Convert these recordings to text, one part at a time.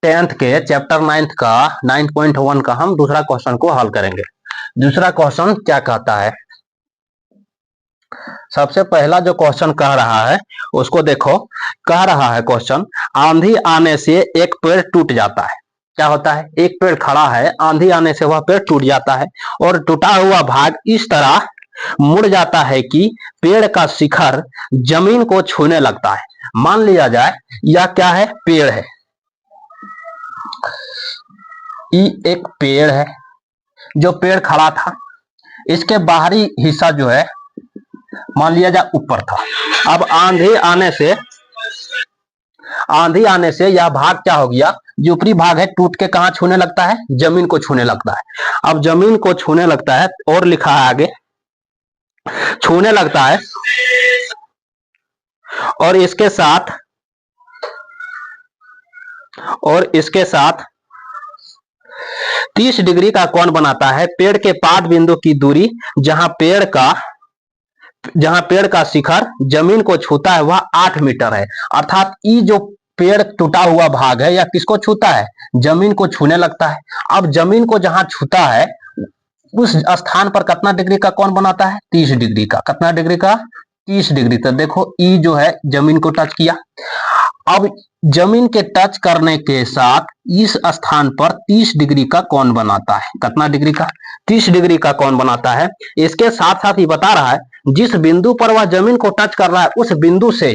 10th के chapter 9 का 9.1 का हम दूसरा क्वेश्चन को हल करेंगे। दूसरा क्वेश्चन क्या कहता है, सबसे पहला जो क्वेश्चन कह रहा है उसको देखो। कह रहा है क्वेश्चन, आंधी आने से एक पेड़ टूट जाता है। क्या होता है, एक पेड़ खड़ा है, आंधी आने से वह पेड़ टूट जाता है और टूटा हुआ भाग इस तरह मुड़ जाता है कि पेड़ का शिखर जमीन को छूने लगता है। मान लिया जाए यह क्या है, पेड़ है, ये एक पेड़ है जो पेड़ खड़ा था, इसके बाहरी हिस्सा जो है मान लिया जाए ऊपर था। अब आंधी आने से यह भाग क्या हो गया, जो ऊपरी भाग है टूट के कहां छूने लगता है, जमीन को छूने लगता है। अब जमीन को छूने लगता है और लिखा है आगे, छूने लगता है और इसके साथ 30 डिग्री का कोण बनाता है। पेड़ के पाद बिंदु की दूरी जहां पेड़ का शिखर जमीन को छूता है वह 8 मीटर है। अर्थात ये जो पेड़ टूटा हुआ भाग है यह किसको छूता है, जमीन को छूने लगता है। अब जमीन को जहां छूता है उस स्थान पर कितना डिग्री का कोण बनाता है, 30 डिग्री का। कितना डिग्री का, 30 डिग्री। तो देखो ई जो है जमीन को टच किया। अब जमीन के टच करने के साथ इस स्थान पर 30 डिग्री का कोण बनाता है। कितना डिग्री का, 30 डिग्री का कोण बनाता है। इसके साथ साथ ये बता रहा है जिस बिंदु पर वह जमीन को टच कर रहा है उस बिंदु से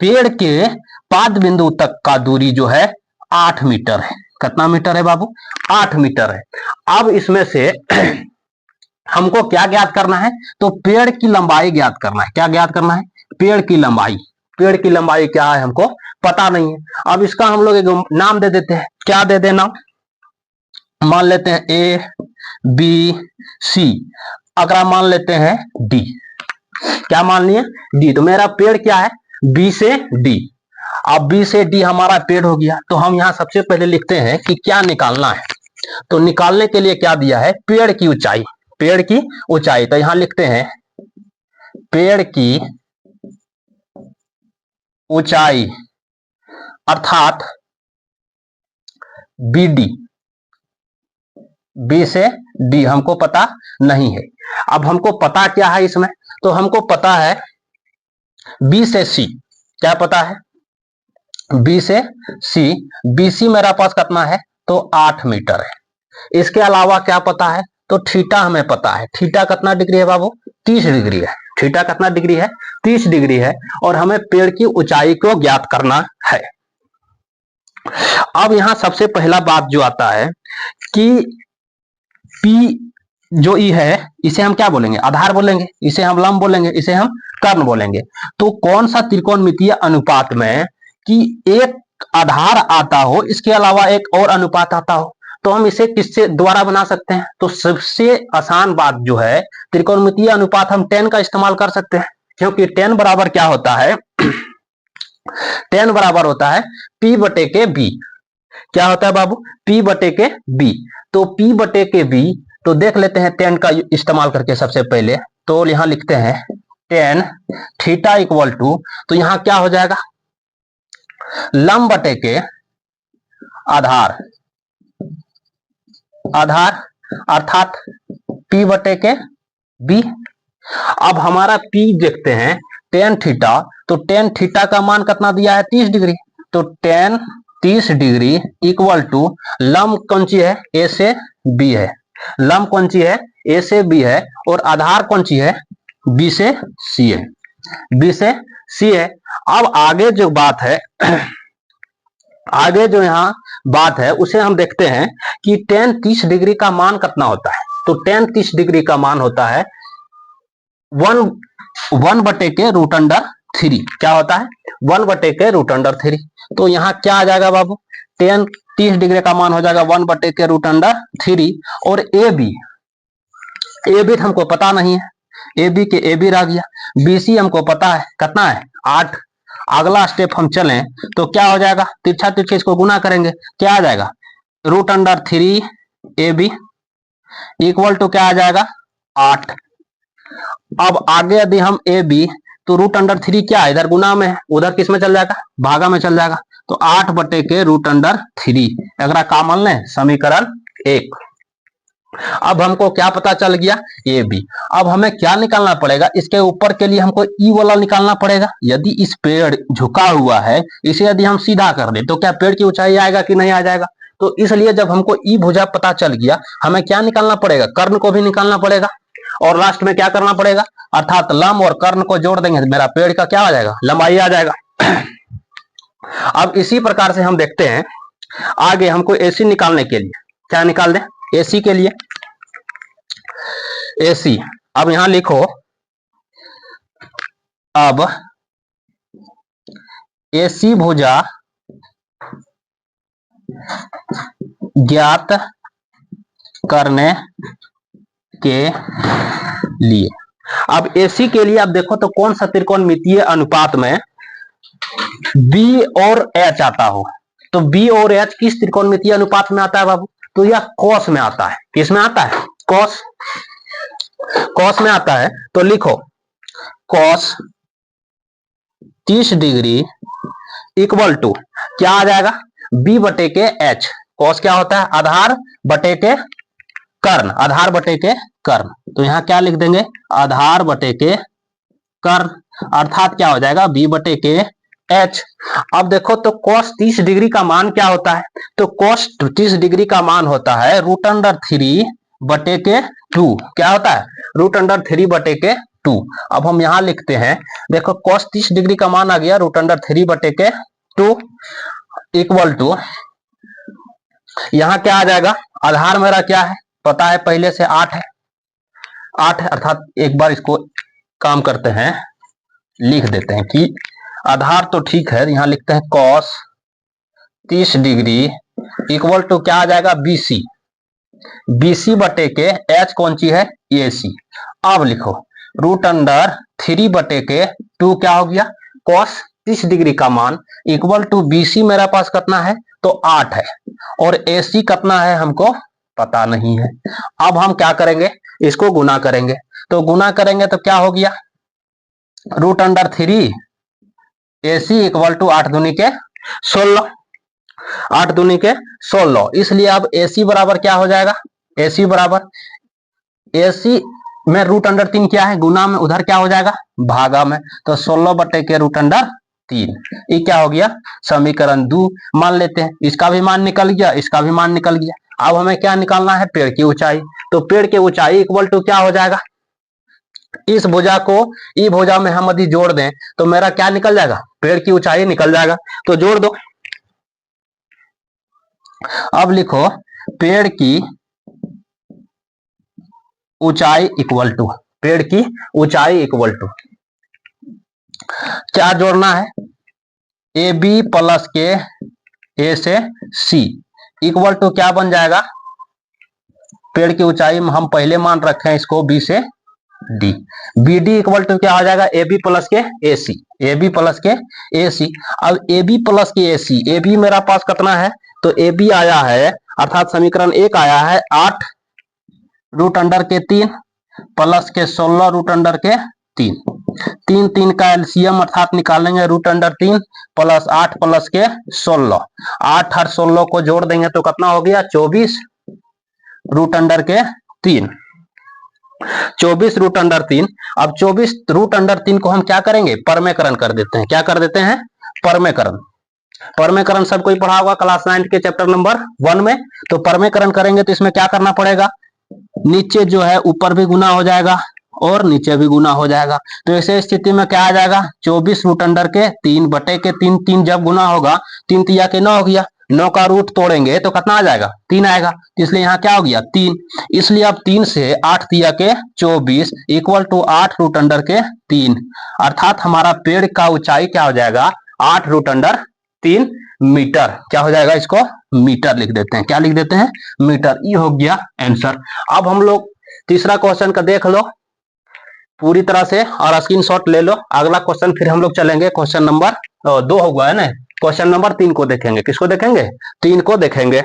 पेड़ के पाद बिंदु तक का दूरी जो है 8 मीटर है। कितना मीटर है बाबू, 8 मीटर है। अब इसमें से हमको क्या ज्ञात करना है, तो पेड़ की लंबाई ज्ञात करना है। क्या ज्ञात करना है, पेड़ की लंबाई। पेड़ की लंबाई क्या है हमको पता नहीं है। अब इसका हम लोग एक नाम दे देते हैं। क्या दे देना, मान लेते हैं ए बी सी, अगला मान लेते हैं डी। क्या मान लिए, डी। तो मेरा पेड़ क्या है, बी से डी। अब बी से डी हमारा पेड़ हो गया। तो हम यहां सबसे पहले लिखते हैं कि क्या निकालना है। तो निकालने के लिए क्या दिया है, पेड़ की ऊंचाई। पेड़ की ऊंचाई, तो यहां लिखते हैं पेड़ की ऊंचाई अर्थात बी डी। बी से डी हमको पता नहीं है। अब हमको पता क्या है इसमें, तो हमको पता है बी से सी। क्या पता है, बी से सी। बी सी मेरा पास कितना है, तो 8 मीटर है। इसके अलावा क्या पता है, तो थीटा हमें पता है। थीटा कितना डिग्री है बाबू, 30 डिग्री है। थीटा कितना डिग्री है, 30 डिग्री है। और हमें पेड़ की ऊंचाई को ज्ञात करना है। अब यहां सबसे पहला बात जो आता है कि पी जो ई है इसे हम क्या बोलेंगे, आधार बोलेंगे, इसे हम लंब बोलेंगे, इसे हम कर्ण बोलेंगे। तो कौन सा त्रिकोणमितीय अनुपात में कि एक आधार आता हो, इसके अलावा एक और अनुपात आता हो, तो हम इसे किससे द्वारा बना सकते हैं। तो सबसे आसान बात जो है, त्रिकोणमितीय अनुपात हम tan का इस्तेमाल कर सकते हैं। क्योंकि tan बराबर क्या होता है, tan बराबर होता है P बटे के B। क्या होता है बाबू, P बटे के B। तो P बटे के B, तो देख लेते हैं tan का इस्तेमाल करके सबसे पहले। तो यहां लिखते हैं tan थीटा इक्वल टू, तो यहां क्या हो जाएगा, लंब बटे के आधार अर्थात P बटे के B। अब हमारा P देखते हैं tan थीटा, तो tan थीटा का मान कितना दिया है, 30 डिग्री। तो tan 30 डिग्री इक्वल टू लंब कौन सी है, A से B है। लंब कौन सी है, A से B है। और आधार कौन सी है, B से C है। B से C है। अब आगे जो बात है आगे जो यहाँ बात है उसे हम देखते हैं कि tan 30 डिग्री का मान कितना होता है। तो tan 30 डिग्री का मान होता है 1 बटे के रूट अंडर 3। क्या होता है, 1 बटे के रूट अंडर 3। तो यहाँ क्या आ जाएगा बाबू, tan 30 डिग्री का मान हो जाएगा 1 बटे के रूट अंडर 3। और ए बी हमको पता नहीं है, ए बी के ए बी रह गया। बी सी हमको पता है कितना है, 8। अगला स्टेप हम चलें तो क्या हो जाएगा, तिरछा तिरछे इसको गुना करेंगे, क्या आ जाएगा, root under 3 A B equal to क्या आ जाएगा, 8। अब आगे यदि हम ए बी, तो रूट अंडर 3 क्या है, इधर गुना में है, उधर किस में चल जाएगा, भागा में चल जाएगा। तो 8/√3 अगर कॉमन लें समीकरण 1। अब हमको क्या पता चल गया, ए बी। अब हमें क्या निकालना पड़ेगा, इसके ऊपर के लिए हमको ई वाला निकालना पड़ेगा। यदि इस पेड़ झुका हुआ है, इसे यदि हम सीधा कर दें तो क्या पेड़ की ऊंचाई आएगा कि नहीं आ जाएगा। तो इसलिए जब हमको ई भुजा पता चल गया, हमें क्या निकालना पड़ेगा, कर्ण को भी निकालना पड़ेगा। और लास्ट में क्या करना पड़ेगा, अर्थात लंब और कर्ण को जोड़ देंगे तो मेरा पेड़ का क्या आ जाएगा, लंबाई आ जाएगा। अब इसी प्रकार से हम देखते हैं आगे हमको एसी निकालने के लिए क्या निकाल दें, एसी के लिए एसी। अब यहां लिखो, अब एसी भुजा ज्ञात करने के लिए, अब एसी के लिए अब देखो तो कौन सा त्रिकोणमितीय अनुपात में बी और एच आता हो। तो बी और एच किस त्रिकोणमितीय अनुपात में आता है बाबू, तो यह कॉस में आता है। किस में आता है, कॉस, कॉस में आता है। तो लिखो कॉस 30 डिग्री इक्वल टू क्या आ जाएगा, बी बटे के एच। कॉस क्या होता है, आधार बटे के कर्ण, आधार बटे के कर्ण। तो यहां क्या लिख देंगे, आधार बटे के कर्ण, अर्थात क्या हो जाएगा, बी बटे के एच। अब देखो तो cos 30 डिग्री का मान क्या होता है, तो cos 30 डिग्री का मान होता है √3 बटे के 2। क्या होता है, √3 बटे के 2। अब हम यहां लिखते हैं, देखो cos 30 डिग्री का मान आ गया √3 बटे के 2 इक्वल टू, यहां क्या आ जाएगा, आधार मेरा क्या है पता है पहले से 8 है, 8 है। अर्थात एक बार इसको काम करते हैं, लिख देते हैं कि आधार तो ठीक है, यहां लिखते हैं cos 30 डिग्री इक्वल टू क्या आ जाएगा, BC, BC बटे के H कौन सी है, AC। अब लिखो √3 बटे के 2 क्या हो गया, cos 30 डिग्री का मान इक्वल टू BC मेरा पास कितना है, तो 8 है, और AC कितना है हमको पता नहीं है। अब हम क्या करेंगे, इसको गुना करेंगे। तो गुना करेंगे तो क्या हो गया, √3 AC इक्वल टू 8 दूनी के 16, 8 दूनी के 16। इसलिए अब AC बराबर क्या हो जाएगा, AC बराबर, AC में √3 क्या है, गुना में, उधर क्या हो जाएगा भागा में, तो 16 बटे के √3। ये क्या हो गया, समीकरण 2 मान लेते हैं। इसका भी मान निकल गया, इसका भी मान निकल गया। अब हमें क्या निकालना है, पेड़ की ऊंचाई। तो पेड़ की ऊंचाई इक्वल टू क्या हो जाएगा, इस भुजा को ई भुजा में हम यदि जोड़ दें तो मेरा क्या निकल जाएगा, पेड़ की ऊंचाई निकल जाएगा। तो जोड़ दो। अब लिखो पेड़ की ऊंचाई इक्वल टू, पेड़ की ऊंचाई इक्वल टू क्या जोड़ना है, ए बी प्लस के ए से सी इक्वल टू क्या बन जाएगा, पेड़ की ऊंचाई हम पहले मान रखे हैं इसको बी से D, B D equal to क्या हो जाएगा, ए बी प्लस के ए सी, ए बी प्लस के ए सी। अब ए बी प्लस के ए सी, ए बी मेरा पास कितना है, तो ए बी आया है, अर्थात समीकरण 1 आया है 8 √3 प्लस के 16 √3, 3 का एलसीएम अर्थात निकालेंगे √3 प्लस 8 प्लस के 16, 8 और 16 को जोड़ देंगे तो कितना हो गया, 24 √3, 24 √3। अब 24 √3 को हम क्या करेंगे, परमेकरण कर देते हैं। क्या कर देते हैं, परमेकरण। परमेकरण सब कोई पढ़ा होगा क्लास 9 के चैप्टर नंबर 1 में। तो परमेकरण करेंगे तो इसमें क्या करना पड़ेगा, नीचे जो है ऊपर भी गुना हो जाएगा और नीचे भी गुना हो जाएगा। तो ऐसे स्थिति में क्या आ जाएगा, 24 √3 बटे के 3, 3 जब गुना होगा 3 तिया के 9 हो गया, 9 का रूट तोड़ेंगे तो कितना आ जाएगा, 3 आएगा। तो इसलिए यहाँ क्या हो गया 3। इसलिए अब 3 से 8 तिया के 24 इक्वल टू 8 √3, अर्थात हमारा पेड़ का ऊंचाई क्या हो जाएगा, 8 √3 मीटर। क्या हो जाएगा, इसको मीटर लिख देते हैं। क्या लिख देते हैं, मीटर। ये हो गया आंसर। अब हम लोग तीसरा क्वेश्चन का देख लो पूरी तरह से और स्क्रीनशॉट ले लो। अगला क्वेश्चन फिर हम लोग चलेंगे, क्वेश्चन नंबर 2 होगा है ना, क्वेश्चन नंबर 3 को देखेंगे। किसको देखेंगे, 3 को देखेंगे।